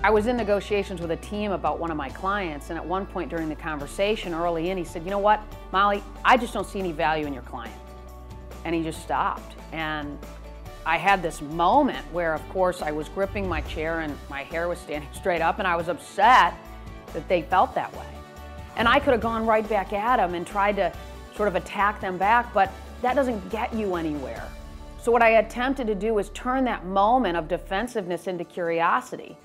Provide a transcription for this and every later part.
I was in negotiations with a team about one of my clients, and at one point during the conversation early in, he said, "You know what, Molly, I just don't see any value in your client." And he just stopped. And I had this moment where, of course, I was gripping my chair and my hair was standing straight up, and I was upset that they felt that way. And I could have gone right back at them and tried to sort of attack them back, but that doesn't get you anywhere. So what I attempted to do is turn that moment of defensiveness into curiosity.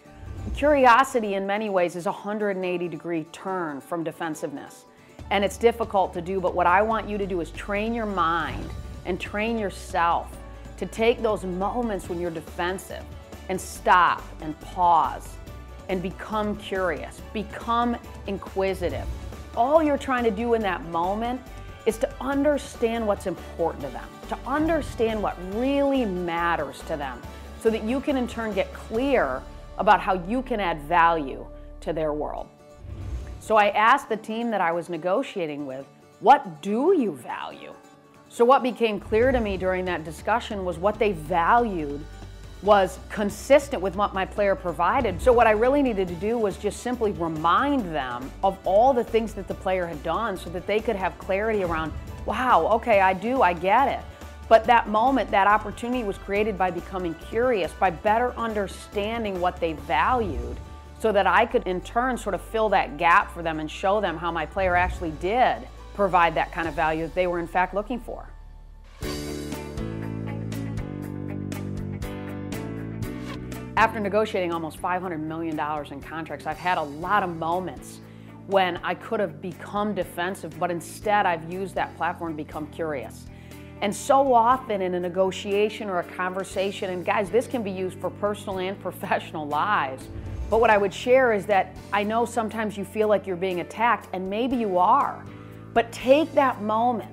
Curiosity in many ways is a 180-degree turn from defensiveness. And it's difficult to do, but what I want you to do is train your mind and train yourself to take those moments when you're defensive and stop and pause and become curious, become inquisitive. All you're trying to do in that moment is to understand what's important to them, to understand what really matters to them, so that you can in turn get clear about how you can add value to their world. So I asked the team that I was negotiating with, what do you value? So what became clear to me during that discussion was what they valued was consistent with what my player provided. So what I really needed to do was just simply remind them of all the things that the player had done so that they could have clarity around, wow, okay, I get it. But that moment, that opportunity was created by becoming curious, by better understanding what they valued, so that I could in turn sort of fill that gap for them and show them how my player actually did provide that kind of value that they were in fact looking for. After negotiating almost $500 million in contracts, I've had a lot of moments when I could have become defensive, but instead I've used that platform to become curious. And so often in a negotiation or a conversation, and guys, this can be used for personal and professional lives, but what I would share is that I know sometimes you feel like you're being attacked, and maybe you are, but take that moment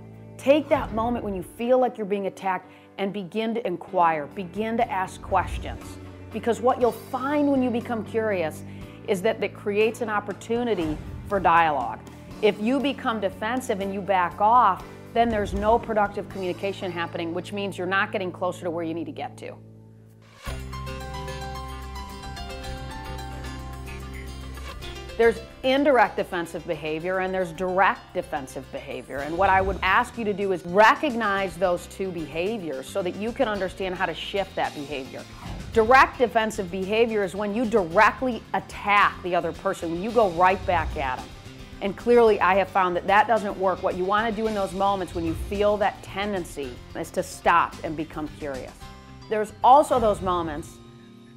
when you feel like you're being attacked and begin to inquire, begin to ask questions. Because what you'll find when you become curious is that it creates an opportunity for dialogue. If you become defensive and you back off, then there's no productive communication happening, which means you're not getting closer to where you need to get to. There's indirect defensive behavior and there's direct defensive behavior. And what I would ask you to do is recognize those two behaviors so that you can understand how to shift that behavior. Direct defensive behavior is when you directly attack the other person, when you go right back at them. And clearly I have found that that doesn't work. What you want to do in those moments when you feel that tendency is to stop and become curious. There's also those moments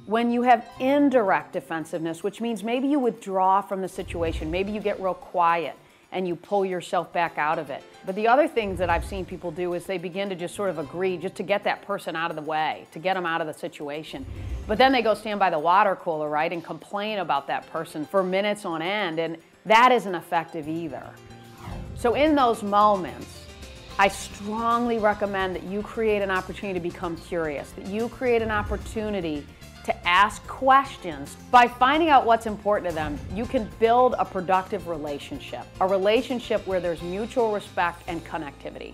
when you have indirect defensiveness, which means maybe you withdraw from the situation, maybe you get real quiet and you pull yourself back out of it. But the other things that I've seen people do is they begin to just sort of agree just to get that person out of the way, to get them out of the situation. But then they go stand by the water cooler, right, and complain about that person for minutes on end, and that isn't effective either. So in those moments, I strongly recommend that you create an opportunity to become curious, that you create an opportunity to ask questions. By finding out what's important to them, you can build a productive relationship, a relationship where there's mutual respect and connectivity.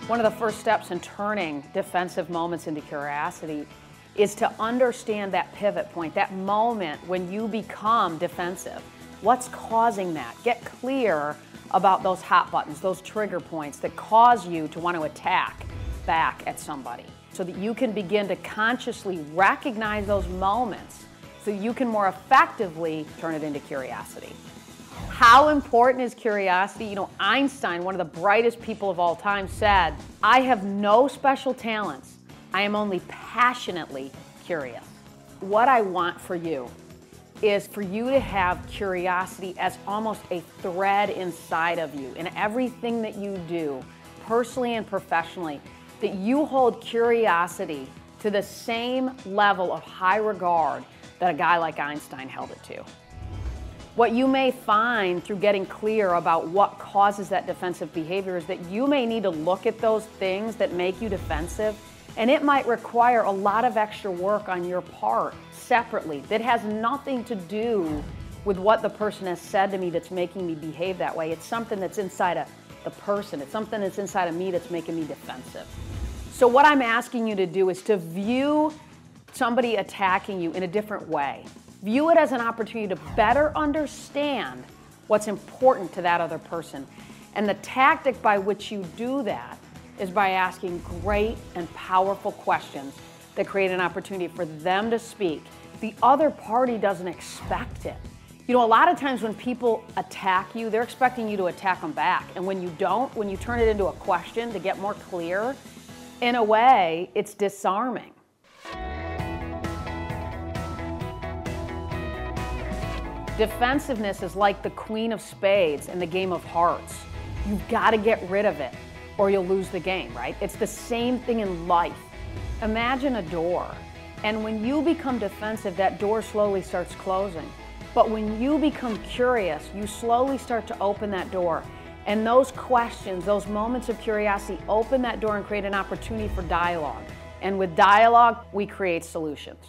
One of the first steps in turning defensive moments into curiosity is to understand that pivot point, that moment when you become defensive. What's causing that? Get clear about those hot buttons, those trigger points that cause you to want to attack back at somebody, so that you can begin to consciously recognize those moments so you can more effectively turn it into curiosity. How important is curiosity? You know, Einstein, one of the brightest people of all time, said, "I have no special talents. I am only passionately curious." What I want for you is for you to have curiosity as almost a thread inside of you in everything that you do, personally and professionally, that you hold curiosity to the same level of high regard that a guy like Einstein held it to. What you may find through getting clear about what causes that defensive behavior is that you may need to look at those things that make you defensive, and it might require a lot of extra work on your part separately that has nothing to do with what the person has said to me that's making me behave that way. It's something that's inside of the person. It's something that's inside of me that's making me defensive. So what I'm asking you to do is to view somebody attacking you in a different way. View it as an opportunity to better understand what's important to that other person. And the tactic by which you do that is by asking great and powerful questions that create an opportunity for them to speak. The other party doesn't expect it. You know, a lot of times when people attack you, they're expecting you to attack them back. And when you don't, when you turn it into a question to get more clear, in a way, it's disarming. Defensiveness is like the Queen of Spades in the game of hearts. You've got to get rid of it or you'll lose the game, right? It's the same thing in life. Imagine a door, and when you become defensive, that door slowly starts closing. But when you become curious, you slowly start to open that door. And those questions, those moments of curiosity, open that door and create an opportunity for dialogue. And with dialogue, we create solutions.